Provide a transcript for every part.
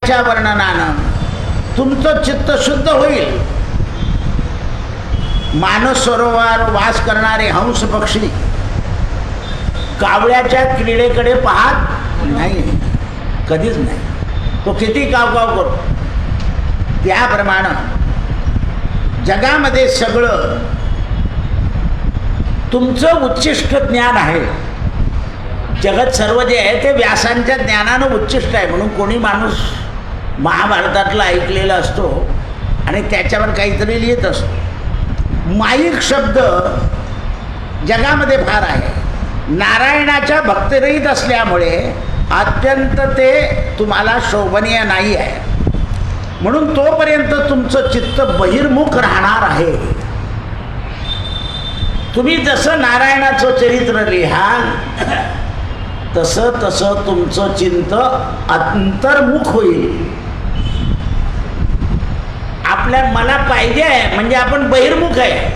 च्या वर्णनानं तुमचं चित्त शुद्ध होईल. मानस सरोवर वास करणारे हंस पक्षी कावळ्याच्या क्रीडेकडे पाहत नाही, कधीच नाही. तो किती कावकाव करतो. त्याप्रमाणे जगामध्ये सगळं तुमचं उच्चिष्ट ज्ञान आहे. जगत सर्व जे आहे ते व्यासांच्या ज्ञानानं उच्चिष्ट आहे. म्हणून कोणी माणूस महाभारतातला ऐकलेला असतो आणि त्याच्यावर काहीतरी लिहित असतो. माईक शब्द जगामध्ये फार आहे. नारायणाच्या भक्तिरहित असल्यामुळे अत्यंत ते तुम्हाला शोभनीय नाही आहे. म्हणून तोपर्यंत तुमचं चित्त बहिर्मुख राहणार आहे. तुम्ही जसं नारायणाचं चरित्र लिहाल तसं तसं तुमचं चिंत अंतर्मुख होईल. आपल्या मला पाहिजे आहे म्हणजे आपण बहिर्मुख आहे.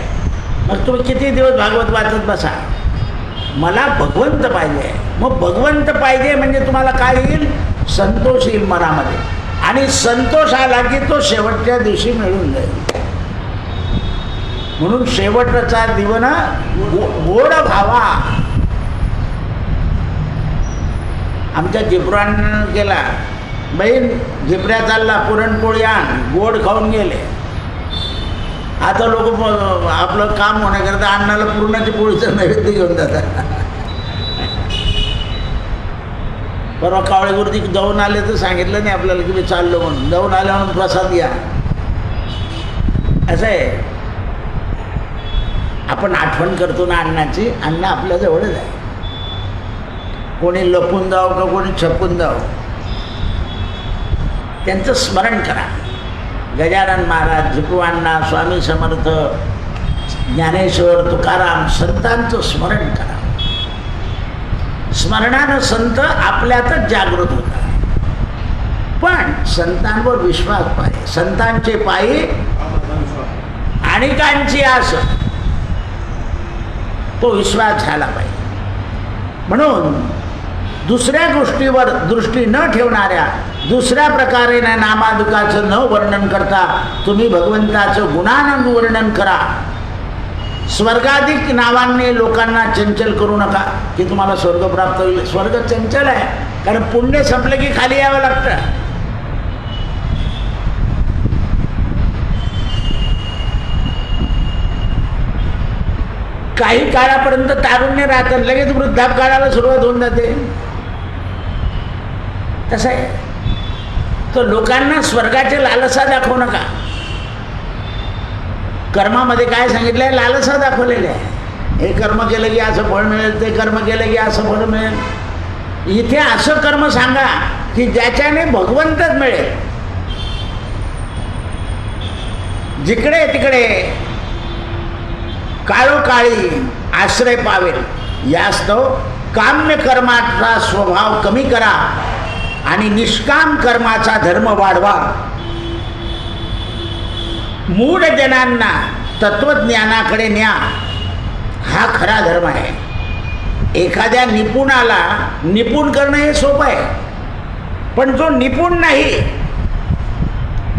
मग तुम्ही किती दिवस भागवत वाचत बसा, मला भगवंत पाहिजे आहे. मग भगवंत पाहिजे म्हणजे तुम्हाला काय येईल? संतोष येईल मनामध्ये. आणि संतोष आला की तो शेवटच्या दिवशी मिळून जाईल. म्हणून शेवटचा दिवस गोड भावा. आमच्या जिपरान गेला, बहीण जिपऱ्या चालला, पुरणपोळी आण, गोड खाऊन गेले. आता लोक आपलं काम होण्याकरता अण्णाला पुरणाची पोळीचं नैवेद्य घेऊन जातात. परवा कावळेवरती जाऊन आले तर सांगितलं नाही आपल्याला की मी चाललो म्हणून. जाऊन आले म्हणून प्रसाद घ्या. असं आहे. आपण आठवण करतो ना अण्णाची, अण्णा आपल्या जवळच आहे. कोणी लपून जावं का कोणी छपून जावं, त्यांचं स्मरण करा. गजानन महाराज, झिपवाण्णा, स्वामी समर्थ, ज्ञानेश्वर, तुकाराम, संतांचं स्मरण करा. स्मरणानं संत आपल्यातच जागृत होतात. पण संतांवर विश्वास पाहिजे. संतांचे पायी अनेकांची आस, तो विश्वास झाला पाहिजे. म्हणून दुसऱ्या गोष्टीवर दृष्टी न ठेवणाऱ्या, दुसऱ्या प्रकारे नामादुकाचं न वर्णन करता तुम्ही भगवंताचं गुणानं वर्णन करा. स्वर्गाधिक नावांनी लोकांना चंचल करू नका की तुम्हाला स्वर्ग प्राप्त होईल. स्वर्ग चंचल आहे, कारण पुण्य संपलं की खाली यावं लागतं. काही काळापर्यंत तारुण्य राहतं, लगेच वृद्धापकाळाला सुरुवात होऊन जाते. तसं आहे. तर लोकांना स्वर्गाचे लालसा दाखवू नका. कर्मामध्ये काय सांगितलं आहे? लालसा दाखवलेले आहे. हे कर्म केलं की असं फळ मिळेल, ते कर्म केलं की असं फळ मिळेल. इथे असं कर्म सांगा की ज्याच्याने भगवंतच मिळेल. जिकडे तिकडे काळोकाळी आश्रय पावेल. यास्तव काम्य कर्माचा स्वभाव कमी करा आणि निष्काम कर्माचा धर्म वाढवा. मूढ जनांना तत्वज्ञानाकडे न्या, हा खरा धर्म आहे. एखाद्या निपुणाला निपुण करणं हे सोपं आहे, पण जो निपुण नाही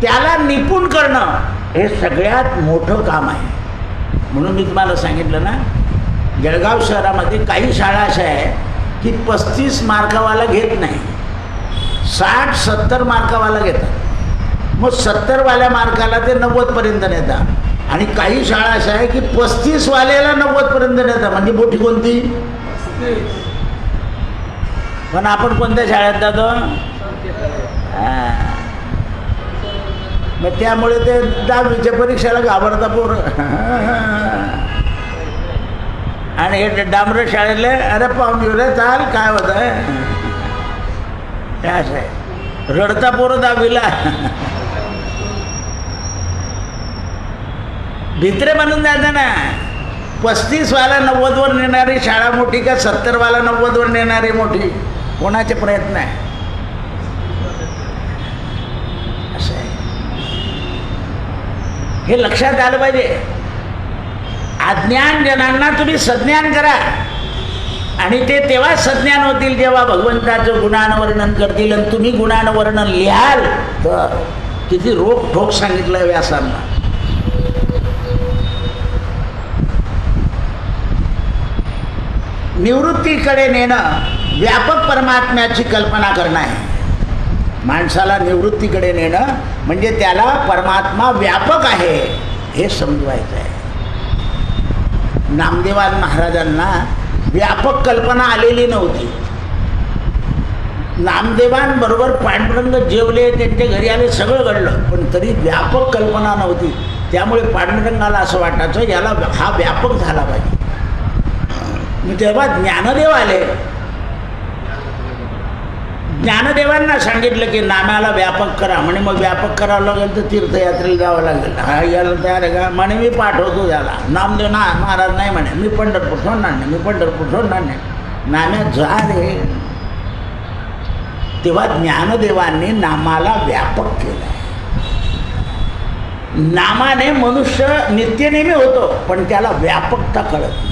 त्याला निपुण करणं हे सगळ्यात मोठं काम आहे. म्हणून मी तुम्हाला सांगितलं ना, जळगाव शहरामध्ये काही शाळा अशा आहे की 35 मार्कावाला घेत नाही, 60-70 मार्कावाला घेतात. मग 70वाल्या मार्काला ते 90पर्यंत नेतात. आणि काही शाळा अशा आहे की 35वाल्याला 90पर्यंत नेतात. म्हणजे मोठी कोणती? पण आपण कोणत्या शाळेत जातो? मग त्यामुळे ते 10वीच्या परीक्षेला घाबरता पोर. आणि हे डांबरे शाळेतले, अरे पाहून घेऊ रे, चाल काय होत आहे. असं आहे. रडता पोरं 10वीला. भित्रे बनून जायचं ना. 35वाला 90वर नेणारी शाळा मोठी का 70वाला 90वर नेणारी मोठी? कोणाचे प्रयत्न आहे? असं आहे. हे लक्षात आलं पाहिजे. अज्ञान जनांना तुम्ही सज्ञान करा आणि ते तेव्हा सज्ञान होतील जेव्हा भगवंताचं गुणानं वर्णन करतील. आणि तुम्ही गुणानं वर्णन लिहाल तर किती रोख ठोक सांगितलं व्यासांना. निवृत्तीकडे नेणं व्यापक परमात्म्याची कल्पना करणं आहे. माणसाला निवृत्तीकडे नेणं म्हणजे त्याला परमात्मा व्यापक आहे हे समजवायचं आहे. नामदेवान महाराजांना व्यापक कल्पना आलेली नव्हती. नामदेवांबरोबर पांडुरंग जेवले, त्यांच्या घरी आले, सगळं घडलं, पण तरी व्यापक कल्पना नव्हती. त्यामुळे पांडुरंगाला असं वाटायचं याला हा व्यापक झाला पाहिजे. मग तेव्हा ज्ञानदेव आले. ज्ञानदेवांना सांगितलं की नामाला व्यापक करा. म्हणे मग व्यापक करावं लागेल तर तीर्थयात्रेला जावं लागेल. हा याला तयार आहे का? म्हणे मी पाठवतो त्याला. नामदेव ना महाराज नाही म्हणे, मी पंढरपूर सोडणार नाही, मी पंढरपूर सोडणार नाही. नाम्या जा रे. तेव्हा ज्ञानदेवांनी नामाला व्यापक केलं. नामाने मनुष्य नित्यनेमी होतो पण त्याला व्यापकता कळत नाही.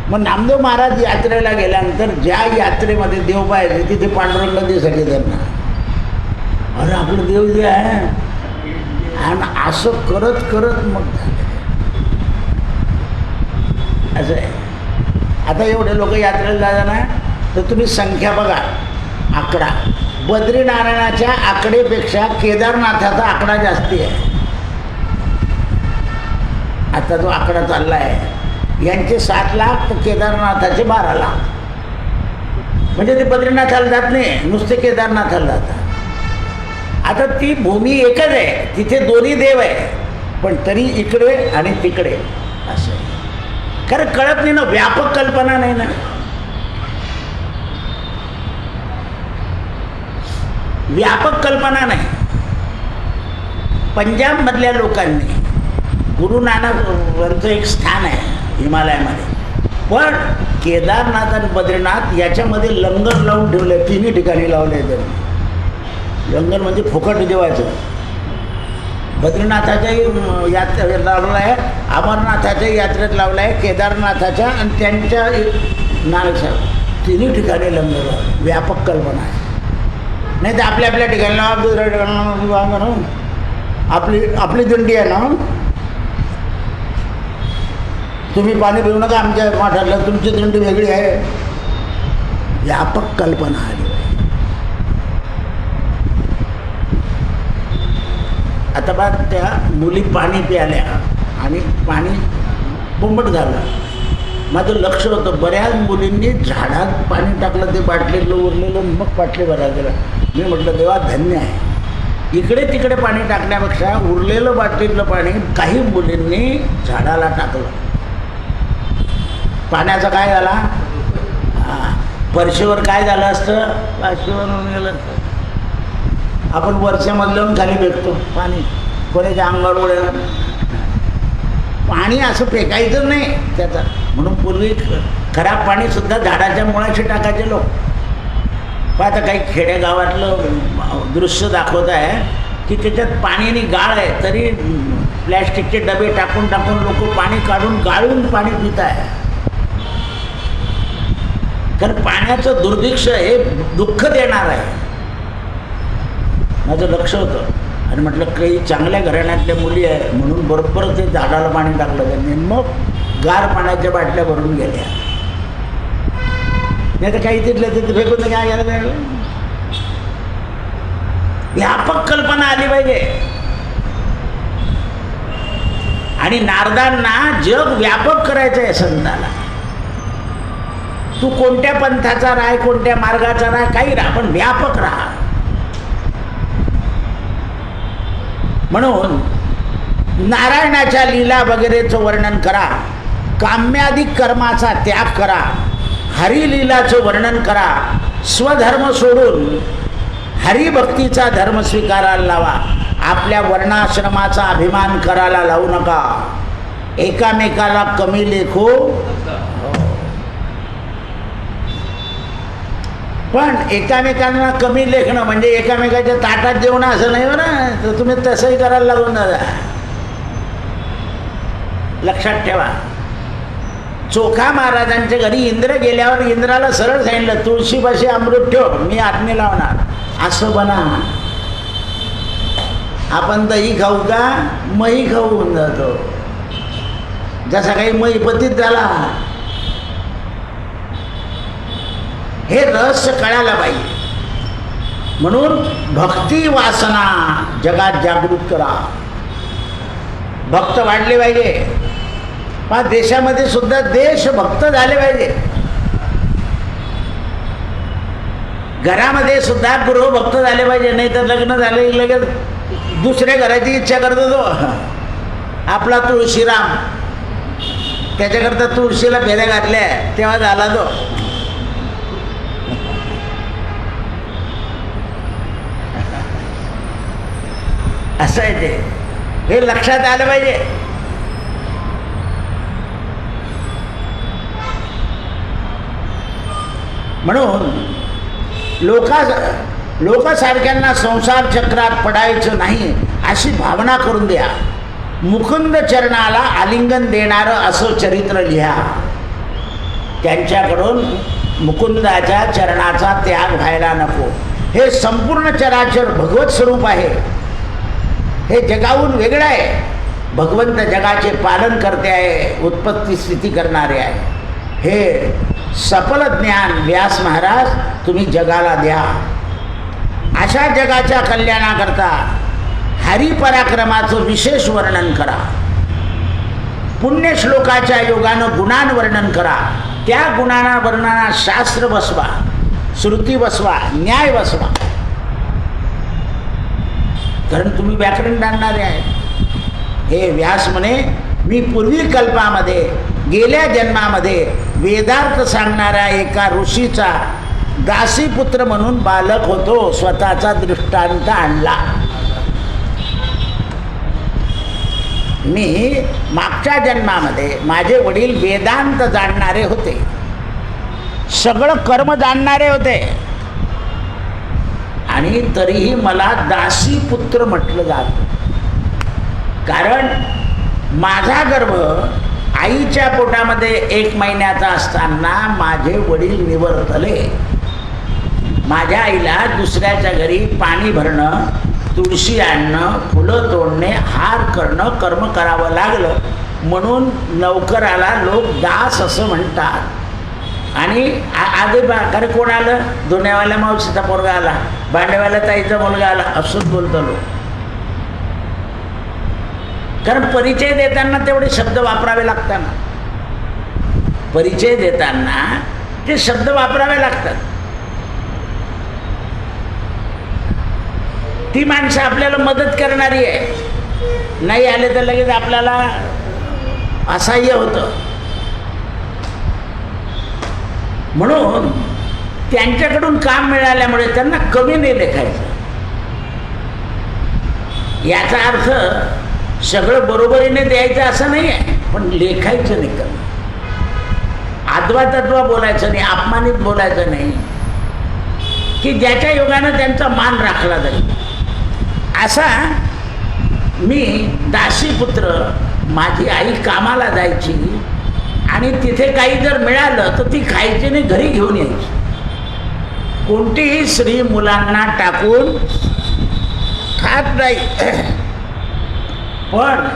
मग नामदेव महाराज यात्रेला गेल्यानंतर ज्या यात्रेमध्ये देव पाहिजे तिथे पांडुरंग दिसले त्यांना. अरे आपलं देव जे आहे. आणि असं करत करत मग असं आहे. आता एवढे लोक यात्रेला जातात ना तर तुम्ही संख्या बघा. आकडा बद्रीनारायणाच्या आकडेपेक्षा केदारनाथाचा आकडा जास्ती आहे. आता जो आकडा चालला आहे यांचे 7 लाख तर केदारनाथाचे 12 लाख. म्हणजे ते बद्रीनाथाला जात नाही, नुसते केदारनाथाला जातात. आता ती भूमी एकच आहे, तिथे दोन्ही देव आहे, पण तरी इकडे आणि तिकडे असं आहे. कारण कळत नाही ना, व्यापक कल्पना नाही ना. व्यापक कल्पना नाही. पंजाबमधल्या लोकांनी गुरु नानक एक स्थान आहे हिमालयामध्ये, पण केदारनाथ आणि बद्रीनाथ याच्यामध्ये लंगर लावून ठेवले. तिन्ही ठिकाणी लावले त्यांनी. लंगर म्हणजे फुकट जेवायचं. बद्रीनाथाच्याही यात्रेत लावलं आहे, अमरनाथाच्या यात्रेत लावलं आहे, केदारनाथाच्या आणि त्यांच्या नानकसाहेब तिन्ही ठिकाणी लंगर लावले. व्यापक कल्पना आहे. नाही तर आपल्या आपल्या ठिकाणी लावा, दुसऱ्या ठिकाणी आपली आपली दिंडी आहे ना, तुम्ही पाणी पिऊ नका आमच्या माठाला, तुमची दिंडी वेगळी आहे. व्यापक कल्पना आली. आता बा त्या मुली पाणी प्याल्या आणि पाणी बोंबट झालं. माझं लक्ष होतं बऱ्याच मुलींनी झाडात पाणी टाकलं, ते बाटलीतलं उरलेलं, मग बाटली भरायला गेलं. मी म्हटलं देवा धन्य आहे. इकडे तिकडे पाणी टाकण्यापेक्षा उरलेलं बाटलीतलं पाणी काही मुलींनी झाडाला टाकलं. पाण्याचा काय झाला? परशीवर काय झालं असतं? पाशीवर गेलं असतं. आपण वरच्यामधलं खाली फेकतो पाणी, कोणाच्या अंगावर उडेल. पाणी असं फेकायचं नाही त्याचा. म्हणून पूर्वी खराब पाणीसुद्धा झाडाच्या मुळाशी टाकायचे लोक. पण आता काही खेडेगावातलं दृश्य दाखवत आहे की त्याच्यात पाणी आणि गाळ आहे, तरी प्लॅस्टिकचे डबे टाकून टाकून लोक पाणी काढून गाळून पाणी पित आहे. कारण पाण्याचं दुर्भिक्ष्य हे दुःख देणार आहे. माझं लक्ष होतं आणि म्हटलं काही चांगल्या घराण्यातल्या मुली आहे म्हणून बरोबर ते झाडाला पाणी टाकलं त्यांनी. मग गार पाण्याच्या बाटल्या भरून गेल्या. नाही तर काही तिथल्या तिथे फेकून काय गेलं. व्यापक कल्पना आली पाहिजे. आणि नारदांना जग व्यापक करायचं आहे संताला. तू कोणत्या पंथाचा राह, कोणत्या मार्गाचा राह, काही राह, पण व्यापक राहा. म्हणून नारायणाच्या लीला वगैरेचं वर्णन करा, काम्याधिक कर्माचा त्याग करा, हरिलीलाचं वर्णन करा, स्वधर्म सोडून हरिभक्तीचा धर्म स्वीकारायला लावा. आपल्या वर्णाश्रमाचा अभिमान करायला लावू नका. एकामेकाला कमी लेखो. पण एकामेकांना कमी लेखणं म्हणजे एकामेकाच्या ताटात जेवणं असं नाही बरं. तर तुम्ही तसंही करायला लागून दादा. लक्षात ठेवा. चोखा महाराजांच्या घरी इंद्र गेल्यावर इंद्राला सरळ सांगितलं, तुळशीपाशी अमृत ठेव, मी आज्ञा लावणार. असं बना. आपण दही खाऊ का मही खाऊ होऊन जातो. जसा काही मही पतीत झाला. हे रहस्य कळायला पाहिजे. म्हणून भक्ती वासना जगात जागृत करा. भक्त वाढले पाहिजे. पण देशामध्ये सुद्धा देशभक्त झाले पाहिजे. घरामध्ये सुद्धा गृहभक्त झाले पाहिजे. नाही तर लग्न झाले लगेच दुसऱ्या घराची इच्छा करतो तो. आपला तुळशीराम, त्याच्याकरता तुळशीला फेऱ्या घातल्या तेव्हा झाला तो. असं आहे ते. हे लक्षात आलं पाहिजे. म्हणून लोकासारख्यांना संसार चक्रात पडायचं नाही अशी भावना करून द्या. मुकुंद चरणाला आलिंगन देणारं असं चरित्र लिहा. त्यांच्याकडून मुकुंदाच्या चरणाचा त्याग व्हायला नको. हे संपूर्ण चराचर भगवत स्वरूप आहे. हे जगाहून वेगळं आहे. भगवंत जगाचे पालन करते आहे, उत्पत्ती स्थिती करणारे आहे. हे सफल ज्ञान व्यास महाराज तुम्ही जगाला द्या. अशा जगाच्या कल्याणाकरता हरिपराक्रमाचं विशेष वर्णन करा. पुण्यश्लोकाच्या योगानं गुणान वर्णन करा. त्या गुणांना वर्णनात शास्त्र बसवा, श्रुती बसवा, न्याय बसवा. कारण तुम्ही व्याकरण जाणणारे आहे. हे व्यास म्हणे, मी पूर्वी कल्पामध्ये गेल्या जन्मामध्ये वेदार्थ सांगणाऱ्या एका ऋषीचा दासीपुत्र म्हणून बालक होतो. स्वतःचा दृष्टांत आणला. मी मागच्या जन्मामध्ये माझे वडील वेदांत जाणणारे होते, सगळं कर्म जाणणारे होते, आणि तरीही मला दासीपुत्र म्हटलं जातं. कारण माझा गर्भ आईच्या पोटामध्ये 1 महिन्याचा असताना माझे वडील निवर्तले. माझ्या आईला दुसऱ्याच्या घरी पाणी भरणं, तुळशी आणणं, फुलं तोडणे, हार करणं कर्म करावं लागलं. म्हणून नौकराला लोक दास असं म्हणतात. आणि आधी कारण कोण आलं, धुण्यावाल्या मावशीचा पोरगा आला, भांडेवाल्या ताईचा मुलगा आला, असंच बोलतो लोक. कारण परिचय देताना तेवढे शब्द वापरावे लागतात. परिचय देताना ते शब्द वापरावे लागतात. ती माणसं आपल्याला मदत करणारी आहे. नाही आले तर लगेच आपल्याला असह्य होतं. म्हणून त्यांच्याकडून काम मिळाल्यामुळे त्यांना कमी नाही लेखायचं. याचा अर्थ सगळं बरोबरीने द्यायचं असं नाही आहे, पण लेखायचं नाही. कमी आदवा तत्वा बोलायचं नाही, अपमानित बोलायचं नाही, की ज्याच्या योगानं त्यांचा मान राखला जाईल. असा मी दासीपुत्र, माझी आई कामाला जायची आणि तिथे काही जर मिळालं तर ती खायची नाही, घरी घेऊन यायची. कोणतीही स्त्री मुलांना टाकून खात नाही. पण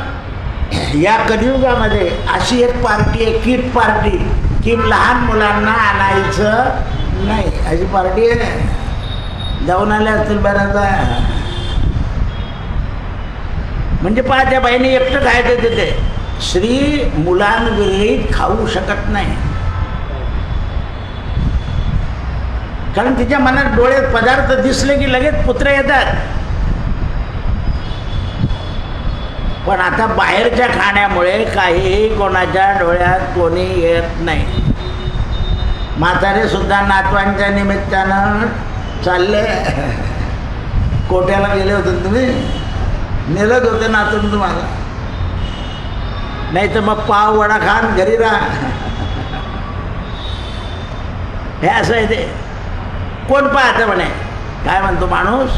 या कलियुगामध्ये अशी एक पार्टी आहे, किट पार्टी, की लहान मुलांना आणायचं नाही अशी पार्टी आहे. जाऊन आल्या असतील बऱ्याचदा. म्हणजे पहा, त्या बाईने एकटं खायचं तिथे. स्त्री मुलांविरहित खाऊ शकत नाही. कारण तिच्या मनात डोळ्यात पदार्थ दिसले की लगेच पुत्र येतात. पण आता बाहेरच्या खाण्यामुळे काहीही कोणाच्या डोळ्यात कोणी येत नाही. म्हातारे सुद्धा नातवांच्या निमित्तानं चालले. कोट्याला गेले होते तुम्ही, नेलंच होते नातून तुम्हाला. नाही तर मग पाव वडा खान घरी राहा. हे असं आहे ते. कोण पाहतं म्हणे, काय म्हणतो माणूस,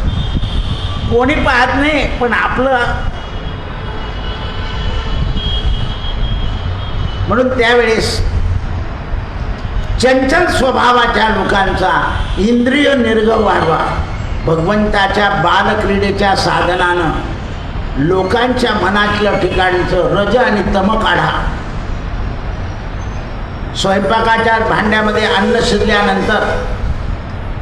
कोणी पाहत नाही. पण आपलं म्हणून त्यावेळेस चंचल स्वभावाच्या लोकांचा इंद्रिय निर्गम वाढवा. भगवंताच्या बालक्रीडेच्या साधनानं लोकांच्या मनातल्या ठिकाणचं रज आणि तम काढा. स्वयंपाकाच्या भांड्यामध्ये अन्न शिजल्यानंतर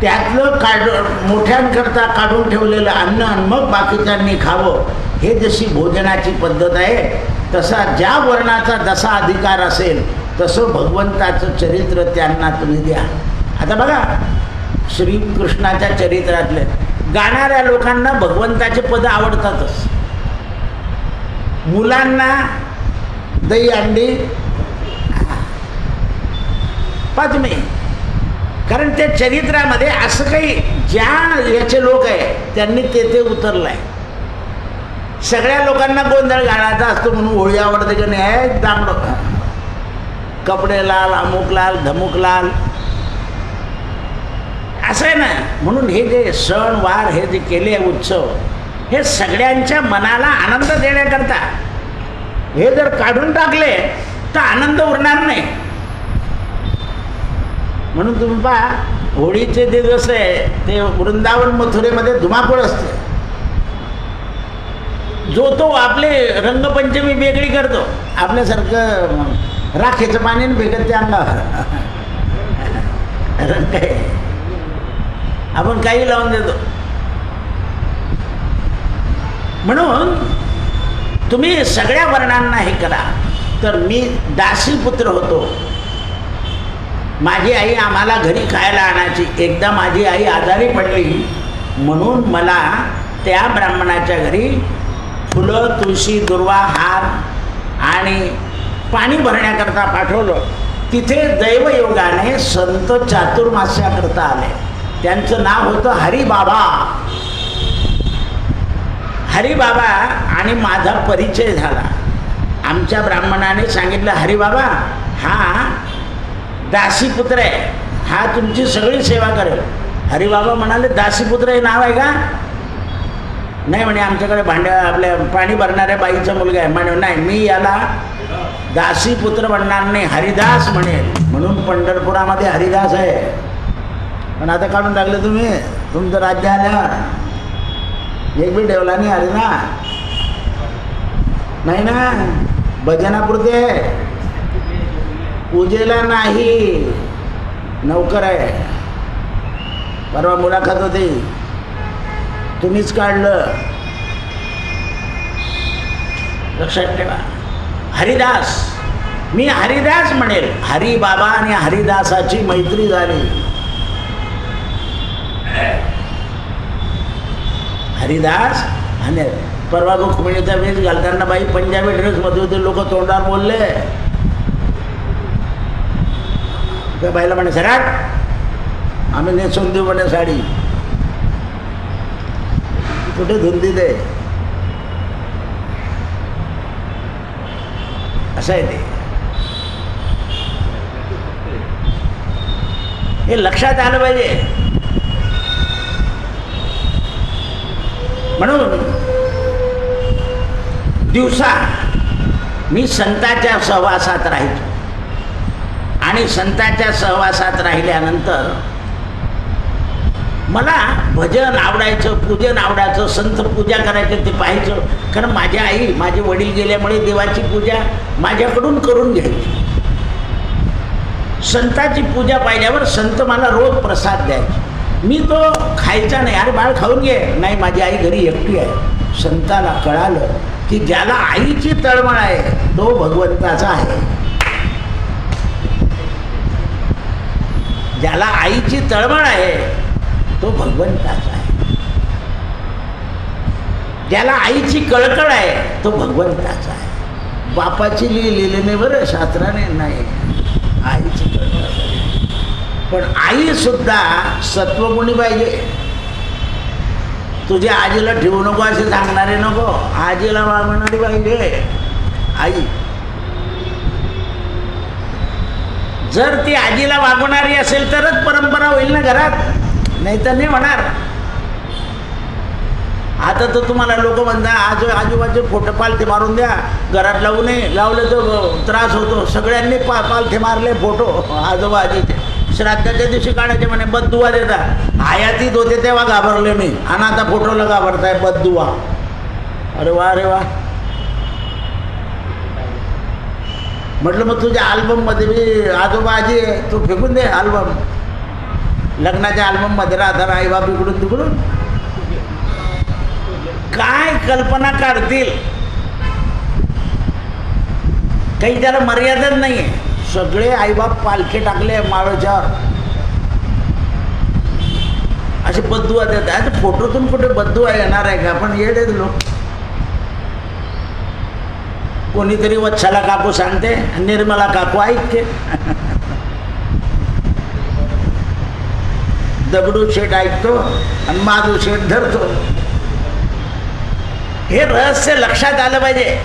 त्यातलं मोठ्यांकरता काढून ठेवलेलं अन्न आणि मग बाकीच्यांनी खावं, हे जशी भोजनाची पद्धत आहे, तसा ज्या वर्णाचा जसा अधिकार असेल तसं भगवंताचं चरित्र त्यांना तुम्ही द्या. आता बघा, श्रीकृष्णाच्या चरित्रातले गाणाऱ्या लोकांना भगवंताचे पद आवडतातच. मुलांना दही अंडी तुम्ही, कारण त्या चरित्रामध्ये असं काही ज्या याचे लोक आहे त्यांनी ते उतरलं आहे. सगळ्या लोकांना गोंधळ घालायचा असतो म्हणून होळी आवडते की नाही, दामडं कपडे लाल, अमुक लाल, धमुक लाल, असं आहे ना. म्हणून हे जे सण वार हे जे केले उत्सव, हे सगळ्यांच्या मनाला आनंद देण्याकरता. हे जर काढून टाकले तर आनंद उरणार नाही. म्हणून तुम्ही पहा, होळीचे जे दिवस आहे ते वृंदावन मथुरेमध्ये धुमाकूळ असते. जो तो आपले रंगपंचमी वेगळी करतो, आपल्यासारखं राखेचं पाणी फेकत त्या अंगावर रंग आहे, आपण काही लावून देतो. म्हणून तुम्ही सगळ्या वर्णांना हे करा. तर मी दासीपुत्र होतो, माझी आई आम्हाला घरी खायला आणायची. एकदा माझी आई आजारी पडली म्हणून मला त्या ब्राह्मणाच्या घरी फुलं, तुळशी, दुर्वा, हार आणि पाणी भरण्याकरता पाठवलं. तिथे दैवयोगाने संत चातुर्मास्याकरता आले. त्यांचं नाव होतं हरिबाबा. हरिबाबा आणि माझा परिचय झाला. आमच्या ब्राह्मणाने सांगितलं, हरिबाबा हा दासीपुत्र आहे, हा तुमची सगळी सेवा करेल. हरिबाबा म्हणाले, दासीपुत्र हे नाव आहे का? नाही म्हणे, आमच्याकडे आपल्या पाणी भरणाऱ्या बाईचा मुलगा आहे. म्हणे नाही, मी याला दासीपुत्र म्हणणार नाही, हरिदास म्हणेल. म्हणून पंढरपुरामध्ये हरिदास आहे. पण आता काढून टाकले तुम्ही, तुमचं राज्य आल्यावर एक बी ठेवला नाही. आले ना, नाही ना, भजनापुरते, पूजेला नाही. नौकर आहे. परवा मुलाखत होती, तुम्हीच काढलं. लक्षात ठेवा, हरिदास, मी हरिदास म्हणेल. हरिबाबा आणि हरिदासाची मैत्री झाली. हरिदास आणि परवा रुक्मिणीचा वेश घालताना बाई पंजाबी ड्रेसमध्ये होते, लोक तोंडावर बोलले. त्या बाईला म्हणे, सराट आम्ही नेसून देऊ म्हणे साडी. कुठे धुंदी दे, असं आहे ते. हे लक्षात आलं पाहिजे. म्हणून दिवसा मी संतांच्या सहवासात राहायचो आणि संतांच्या सहवासात राहिल्यानंतर मला भजन आवडायचं, पूजन आवडायचं, संत पूजा करायचं ते पाहायचं. कारण माझी आई, माझे वडील गेल्यामुळे देवाची पूजा माझ्याकडून करून घ्यायची. संतांची पूजा पाहिल्यावर संत मला रोज प्रसाद द्यायचे. मी तो खायचा नाही. अरे बाळ खाऊन घे. नाही, माझी आई घरी एकटी आहे. संताला कळालं की ज्याला आईची तळमळ आहे तो भगवंताचा आहे. ज्याला आईची तळमळ आहे तो भगवंताचा आहे. ज्याला आईची कळकळ आहे तो भगवंताचा आहे. बापाची लिहिलेली नाही बरं, शास्त्राने नाही, आईची कळकळ. पण आई सुद्धा सत्वगुणी पाहिजे. तुझ्या आजीला ठेवू नको असे सांगणारे नको, आजीला मागणारी पाहिजे आई. जर ती आजीला वागवणारी असेल तरच परंपरा होईल ना घरात, नाही तर नाही होणार. आता तर तुम्हाला लोक म्हणतात आजोबाचे फोटो पालथे मारून द्या, घरात लावू नये, लावले तर त्रास होतो. सगळ्यांनी पालथे मारले फोटो आजोबा आजीचे. श्राद्धाच्या दिवशी काढायचे म्हणे, बददुवा देतात. हयातीत होते तेव्हा घाबरले मी, आणि आता फोटोला घाबरताय बददुवा. अरे वा अरे वा. म्हटलं मग तुझ्या अल्बममध्ये मी आजोबा आजी तू फेकून दे अल्बम. लग्नाच्या अल्बममध्ये राहतात आईबाप इकडून तिकडून. काय कल्पना काढतील, काही त्याला मर्यादाच नाही आहे. सगळे आईबाप पालखे टाकले मावळच्यावर, असे बददुआ देतात. फोटोतून कुठे बददुआ येणार आहे का? पण येडे लोक. कोणीतरी वत्सला काकू सांगते, निर्मला काकू ऐकते, दगडू शेठ ऐकतो आणि माधू शेठ धरतो. हे रहस्य लक्षात आलं पाहिजे.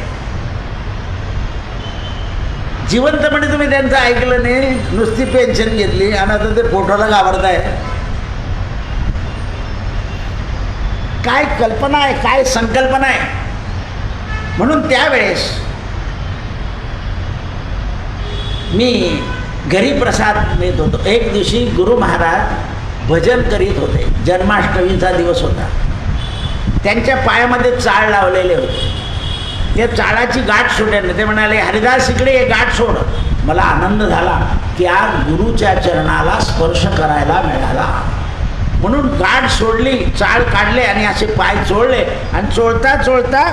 जिवंतपणे तुम्ही त्यांचं ऐकलं नाही, नुसती पेन्शन घेतली आणि आता ते फोटोला घाबरताय. काय कल्पना आहे, काय संकल्पना आहे. म्हणून त्यावेळेस मी घरी प्रसाद नेत होतो. एक दिवशी गुरु महाराज भजन करीत होते. जन्माष्टमीचा दिवस होता. त्यांच्या पायामध्ये चाळ लावलेले होते. त्या चाळाची गाठ सोडली. ते म्हणाले, हरिदास इकडे हे गाठ सोड. मला आनंद झाला की आज गुरुच्या चरणाला स्पर्श करायला मिळाला. म्हणून गाठ सोडली, चाळ काढले आणि असे पाय चोळले. आणि चोळता चोळता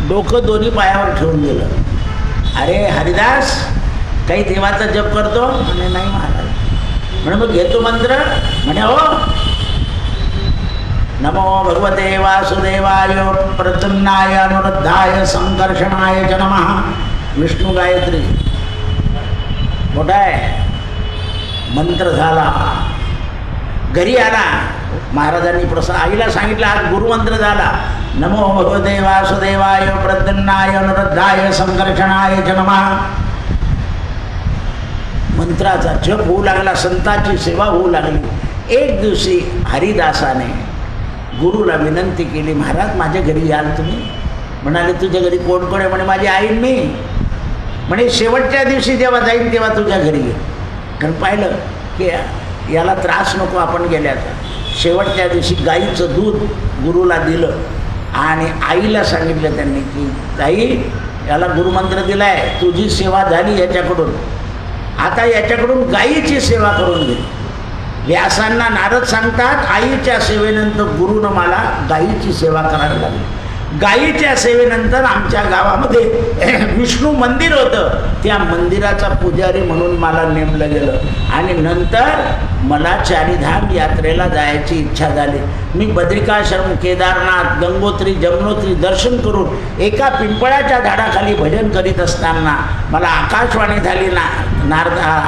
डोकं दोन्ही पायावर ठेवून गेलं. अरे हरिदास काही देवाचा जप करतो? म्हणे नाही महाराज. म्हणे मग घेतो मंत्र? म्हणे हो. नमो भगवते वासुदेवाय प्रद्युम्नाय अनुरुद्धाय संकर्षणाय च नमः. विष्णू गायत्री मोठा आहे. मंत्र झाला. घरी आला. महाराजांनी आईला सांगितलं आज गुरुमंत्र झाला. नमो भगवते वासुदेवाय प्रद्युम्नाय अनुरुद्धाय संकर्षणाय च नमः. मंत्राचा जप होऊ लागला, संतांची सेवा होऊ लागली. एक दिवशी हरिदासाने गुरुला विनंती केली, महाराज माझ्या घरी याल तुम्ही? म्हणाले तुझ्या घरी कोण कोण आहे? म्हणे माझी आई मी. म्हणे शेवटच्या दिवशी जेव्हा जाईन तेव्हा तुझ्या घरी ये. कारण पाहिलं की याला त्रास नको आपण गेल्याचा. शेवटच्या दिवशी गाईचं दूध गुरुला दिलं आणि आईला सांगितलं त्यांनी की ताई याला गुरुमंत्र दिला आहे, तुझी सेवा झाली याच्याकडून, आता याच्याकडून गाईची सेवा करून घे. व्यासांना नारद सांगतात आईच्या सेवेनंतर गुरुनं मला गाईची सेवा करायला लागली. गाईच्या सेवेनंतर आमच्या गावामध्ये विष्णू मंदिर होतं, त्या मंदिराचा पुजारी म्हणून मला नेमलं गेलं. आणि नंतर मला चारीधाम यात्रेला जायची इच्छा झाली. मी बद्रिकाश्रम, केदारनाथ, गंगोत्री, जमुनोत्री दर्शन करून एका पिंपळाच्या झाडाखाली भजन करीत असताना मला आकाशवाणी झाली, नारदा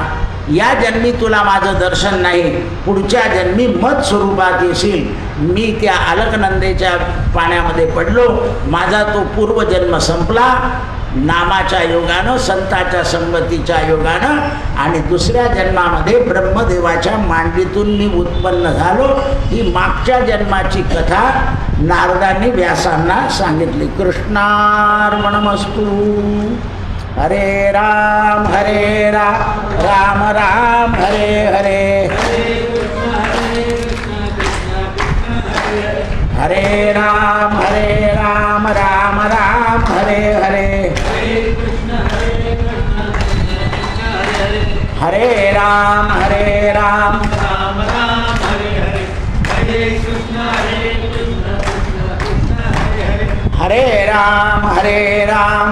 या जन्मी तुला माझं दर्शन नाही, पुढच्या जन्मी मत स्वरूपात येशील. मी त्या अलकनंदेच्या पाण्यामध्ये पडलो. माझा तो पूर्वजन्म संपला नामाच्या योगानं, संताच्या संगतीच्या योगानं. आणि दुसऱ्या जन्मामध्ये ब्रह्मदेवाच्या मांडीतून मी उत्पन्न झालो. ही मागच्या जन्माची कथा नारदांनी व्यासांना सांगितली. कृष्णार्पणमस्तु. हरे राम राम राम हरे हरे. हरे राम राम राम हरे हरे. हरे राम हरे राम हरे राम.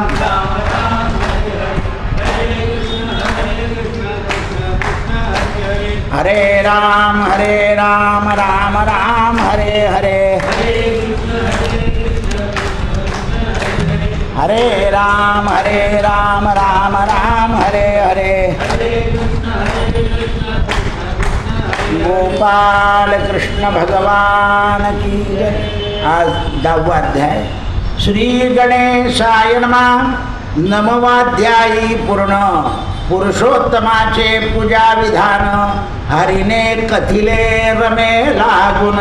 हरे राम राम राम हरे हरे. हरे राम राम राम हरे हरे. गोपाल कृष्ण भगवान की जय. आज 10वा अध्याय. श्री गणेशाय नमः. 9वाध्यायी पूर्ण. पुरुषोत्तमाचे पूजा विधान हरिने कथिले रमे लागून.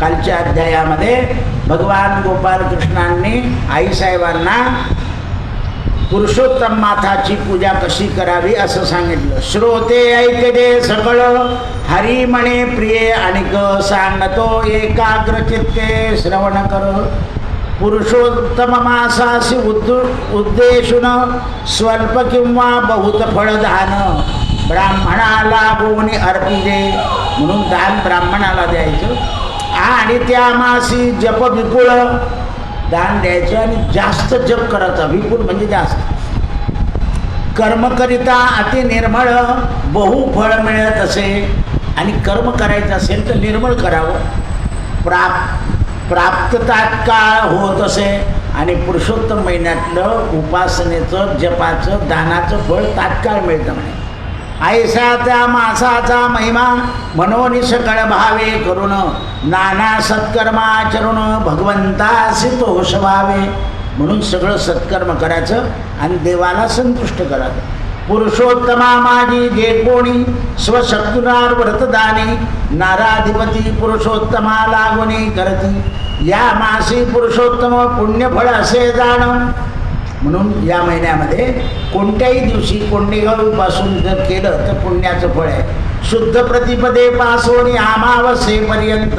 कालच्या अध्यायामध्ये भगवान गोपाल कृष्णांनी आईसाहेबांना पुरुषोत्तम माताची पूजा कशी करावी असं सांगितलं. श्रोते ऐकते सकळ हरी म्हणे प्रिय अनिक सांगतो एकाग्र चित्ते श्रवण कर. पुरुषोत्तम मासासी उद्देशून स्वल्प किंवा बहुत फळदान ब्राह्मणाला बोनी अर्पिते. म्हणून दान ब्राह्मणाला द्यायचं आणि त्या मासी जप विपुळ दान द्यायचं आणि जास्त जप करायचा. विपुल म्हणजे जास्त. कर्म करिता अति निर्मळ बहु फळ मिळत असे आणि कर्म करायचं असेल तर निर्मळ करावं. प्राप्त तात्काळ होत असे आणि पुरुषोत्तम महिन्यातलं उपासनेचं जपाचं दानाचं फळ तात्काळ मिळतं म्हणे. ऐसा त्या मासाचा महिमा मनोनी सकळ भावे करून नाना सत्कर्माचरण भगवंतासी तोष व्हावे. म्हणून सगळं सत्कर्म करायचं आणि देवाला संतुष्ट करायचं. पुरुषोत्तमा माझी जे कोणी स्वशक्तुनार व्रतदानी नाराधिपती पुरुषोत्तमा लागुनी करती. या मासी पुरुषोत्तम पुण्यफळ असे जाण. म्हणून या महिन्यामध्ये कोणत्याही दिवशी कोंडेगावपासून जर केलं तर पुण्याचं फळ आहे. शुद्ध प्रतिपदे पासून अमावस्येपर्यंत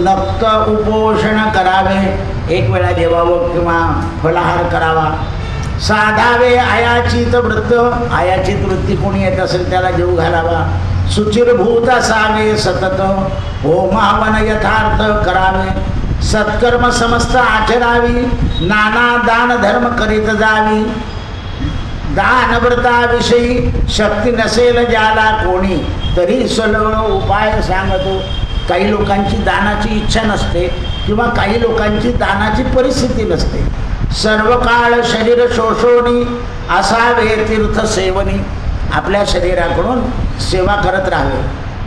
लक्त उपोषण करावे. एक वेळा जेवावं किंवा फलाहार करावा. साधावे आयाचित वृत्त. आयाचित वृत्ती कोणी येत असेल त्याला जेव घालावा. सुचिरभूत असावे सतत. होमावन यथार्थ करावे. सत्कर्म समस्त आचरावी. नाना दान धर्म करीत जावी. दानव्रताविषयी शक्ती नसेल ज्याला कोणी तरी सलग उपाय सांगतो. काही लोकांची दानाची इच्छा नसते किंवा काही लोकांची दानाची परिस्थिती नसते. सर्व काळ शरीर शोषोनी असावे तीर्थ सेवनी. आपल्या शरीराकडून सेवा करत राहावे.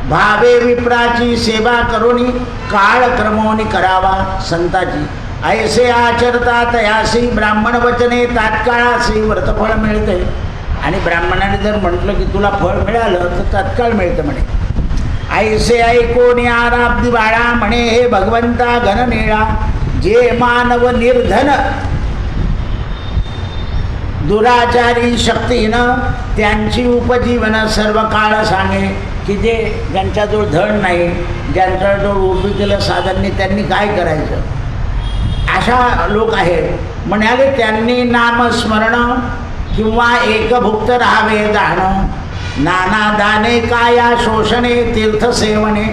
भावे विप्राची सेवा करुणी काळक्रमोनी करावा संताची. ऐसे आचरता तयासी ब्राह्मण वचने तात्काळासी व्रतफळ मिळते. आणि ब्राह्मणाने जर म्हटलं की तुला फळ मिळालं तर तात्काळ मिळतं म्हणे. ऐसे ऐकोनी आराब्दी बाळा म्हणे हे भगवंता घननिळा. जे मानव निर्धन दुराचारी शक्तीनं त्यांची उपजीवन सर्व काळ सांगे. की जे ज्यांच्याजवळ धन नाही, ज्यांच्याजवळ उभी केलं साधननी, त्यांनी काय करायचं. अशा लोक आहेत. म्हणाले त्यांनी नामस्मरण किंवा एकभुक्त राहावे दान. नाना दाने काया शोषणे तीर्थसेवने.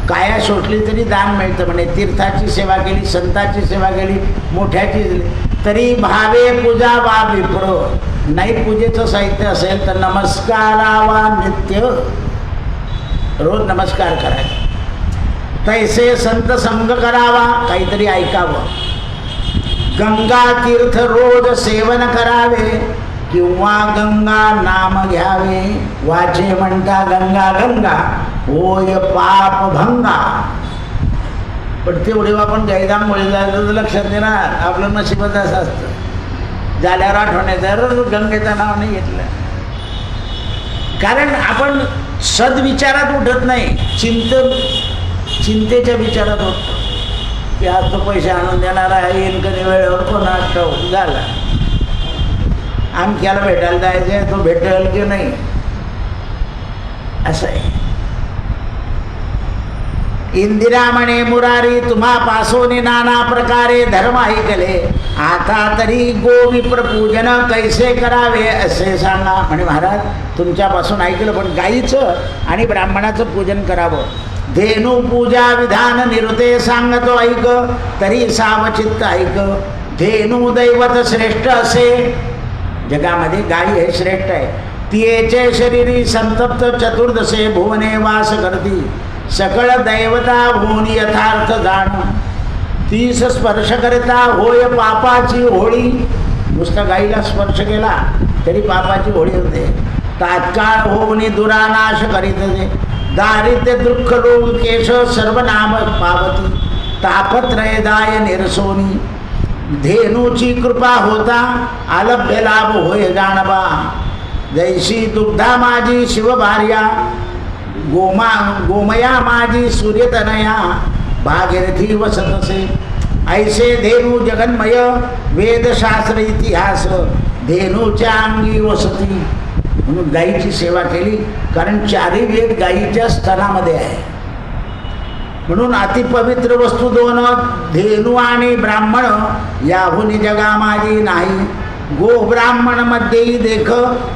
काया शोषली तरी दान मिळतं म्हणे. तीर्थाची सेवा केली, संताची सेवा केली, मोठ्याची तरी भावे पूजा वा विप्र. नाही पूजेचं साहित्य असेल तर नमस्कारावा नित्य. रोज नमस्कार करायचा. तैसे संत संग करावा. काहीतरी ऐकावं. गंगा तीर्थ रोज सेवन करावे किंवा गंगा नाम घ्यावे. वाचे म्हणता गंगा गंगा होय पाप भंगा. पण तेवढे आपण गायदामुळे जायचं तर लक्षात देणार. आपलं नशीबच असं असतं. झाल्यावर आठवण्याचं गंगेचं नाव नाही घेतलं. कारण आपण सद्विचारात उठत नाही. चिंतेच्या विचारात होतो की आज तो पैसे आणून देणारा आहे, येईन कधी वेळेवर कोणा ठाऊक झाला. आमक्याला भेटायला जायचं आहे, तो भेटेल की नाही असं आहे. इंदिरा म्हणे मुरारी तुम्हापासून नाना प्रकारे धर्म ऐकले. आता तरी गोविप्र पूजन कैसे करावे असे सांगा. म्हणे महाराज तुमच्यापासून ऐकलं पण गाईचं आणि ब्राह्मणाचं पूजन करावं. धेनू पूजा विधान निरुते सांगतो ऐक तरी सावचित्त ऐक. धेनू दैवत श्रेष्ठ असे. जगामध्ये गाई हे श्रेष्ठ आहे. तियेचे शरीरी संतप्त चतुर्दशे भुवने वास करती. सकळ दैवता होऊन यथार्थ जाण. तीस स्पर्श करता होय पापाची होळी. नुसता गाईला स्पर्श केला तरी पापाची होळी होते. तात्काळ होऊन दुरानाश करीत दे. दारिद्र्य दुःख रोग केश सर्वनाम पावती. तापत्रयदाय निरसोनी. धेनूची कृपा होता आलभ्य लाभ होय जाणबा. जैशी दुग्धा माझी शिवभार्या. गोमया माझी सूर्यतनया. भागीरथी वसतसे. ऐसे धेनू जगन्मय वेदशास्त्र इतिहास. धेनूच्या अंगी वसती, म्हणून गायीची सेवा केली. कारण चारी वेद गायीच्या स्तनामध्ये आहे. म्हणून अतिपवित्र वस्तू दोन, धेनू आणि ब्राह्मण, याहुनी जगा माझी नाही. गो ब्राह्मण मध्येही देख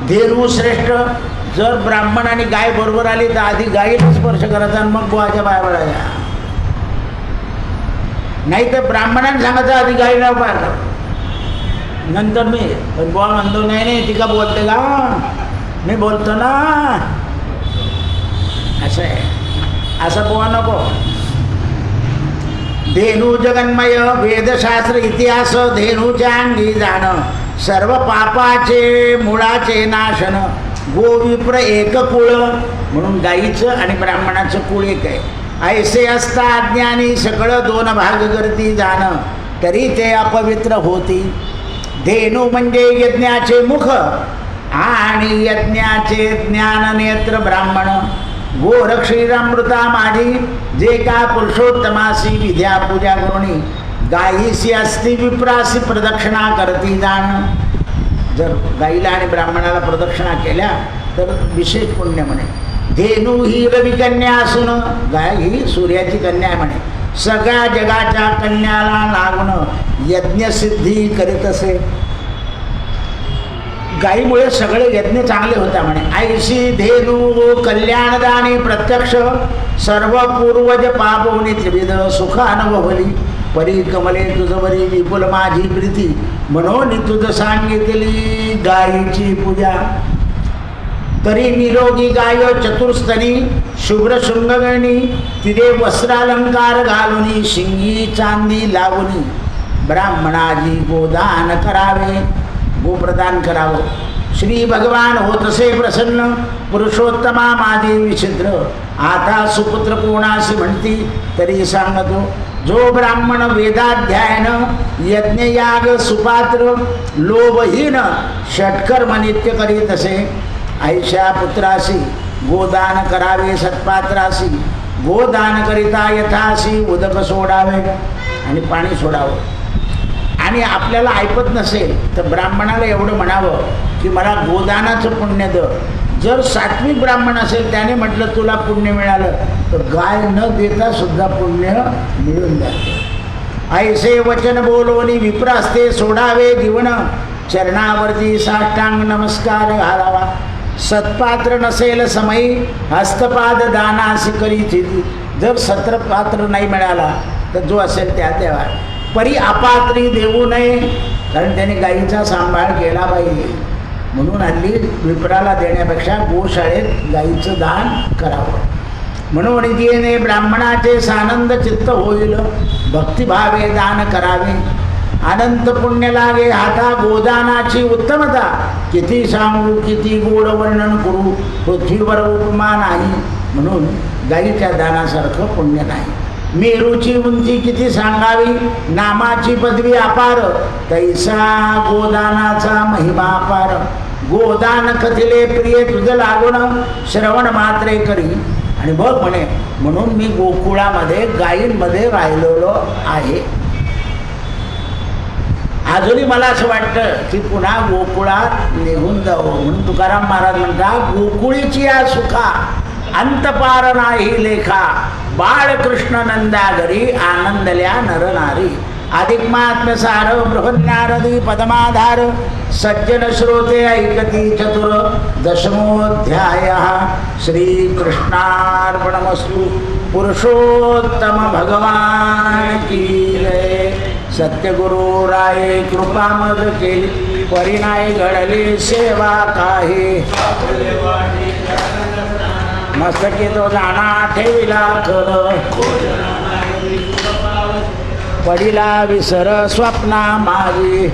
धेनू श्रेष्ठ. जर ब्राह्मण आणि गाय बरोबर आली तर आधी गायीला स्पर्श करायचा आणि मग गोवाच्या पाया पडायच्या. नाही तर ब्राह्मणाने सांगायचं आधी गायीला पाया कर, नंतर मी. पण बुवा म्हणतो नाही नाही, ती का बोलते का, मी बोलतो ना. असं आहे, असं बुवा नको. धेनू जगन्मय, वेदशास्त्र इतिहास धेनूच्या अंगी जाणं. सर्व पापाचे मुळाचे नाशन, गोविप्र एक कुळ. म्हणून गाईचं आणि ब्राह्मणाचं कुळ एक आहे. ऐसे असता अज्ञानी सकळ दोन भाग करती जाणं, तरी ते अपवित्र होती. धेनू म्हणजे यज्ञाचे मुख आणि यज्ञाचे ज्ञान नेत्र ब्राह्मण. गोरक्षीरामृता माझी, जे का पुरुषोत्तमासी विद्या पूजा करुणी. गायीसी असती विप्रासी प्रदक्षिणा करती जाण. जर गाईला आणि ब्राह्मणाला प्रदक्षिणा केल्या तर विशेष पुण्य म्हणे. धेनू ही रविकन्या असून, गाय ही सूर्याची कन्या आहे म्हणे. सगळ्या जगाच्या कन्याला लागून यज्ञसिद्धी करीत असे. गायीमुळे सगळे यज्ञ चांगले होता म्हणे. ऐशी धेनू कल्याणदानी प्रत्यक्ष, सर्व पूर्वज पापोनी त्रिविध सुख अनुभवली. परी कमले तुझवरी विपुल माझी प्रीती, म्हणून तुझ सांगितली गायीची पूजा. तरी निरोगी गाय चतुर्स्तनी, शुभ्र शृंगगणी. तिथे वस्त्रालंकार घालुनी, शिंगी चांदी लावुनी. ब्राह्मणाजी गोदान करावे, गोप्रदान करावं. श्री भगवान होतसे प्रसन्न, पुरुषोत्तमा माझी विचित्र. आता सुपुत्र कोणाशी म्हणती तरी सांगतो. जो ब्राह्मण वेदाध्यायन, यज्ञयाग सुपात्र, लोभहीन षटकर्म नित्य करीत असे. ऐशा पुत्रासी गोदान करावे सत्पात्रासी. गोदान करिता यथासी उदक सोडावे, आणि पाणी सोडावं. आणि आपल्याला ऐपत नसेल तर ब्राह्मणाला एवढं म्हणावं की मला गोदानाचं पुण्य द. जर सात्विक ब्राह्मण असेल त्याने म्हटलं तुला पुण्य मिळालं तर गाय न देता सुद्धा पुण्य मिळून जाते. ऐसे वचन बोलोनी विप्रास्ते सोडावे जीवन, चरणावरती साष्टांग नमस्कार घालावा. सत्पात्र नसेल समयी हस्तपाद दानासी करीची. जर सत्रपात्र नाही मिळाला तर जो असेल त्या द्यावा. परी अपात्री देऊ नये, कारण त्याने गायीचा सांभाळ केला पाहिजे. म्हणून हल्ली विप्राला देण्यापेक्षा गोशाळेत गायीचं दान करावं. म्हणून येणे ब्राह्मणाचे सानंद चित्त होईल, भक्तिभावे दान करावे. अनंत पुण्य लागे हाता गोदानाची उत्तमता. किती सांगू किती गोड वर्णन करू, पृथ्वीवर उपमा नाही. म्हणून गायीच्या दानासारखं पुण्य नाही. मेरूची उंची किती सांगावी, नामाची पदवी अपार. तैसा गोदानाचा महिमा अपार. गोदान कथिले प्रिय तुझं लागून, श्रवण मात्रे करी. आणि बघ म्हणे, म्हणून मी गोकुळामध्ये गायींमध्ये राहिलेलो आहे. अजूनही मला असं वाटतं की पुन्हा गोकुळात निघून जावं. म्हणून तुकाराम महाराज म्हणतात, गोकुळीची या सुखा अंतपार नाही लेखा. बाळकृष्ण नंदागरी आनंदल्या नरनारी. अधिक महात्म्यसार बृहन्नारदी पदमाधार. सज्जन श्रोते ऐकती चतुर. दशमोध्याय. श्रीकृष्णार्पणमस्तु. पुरुषोत्तम भगवान की जय. सत्यगुरु राये कृपा मद केली, परिणाय घडली सेवा काही. मस्तकी तो जाणा ठेविला खर, पडिला विसर स्वप्ना माझी.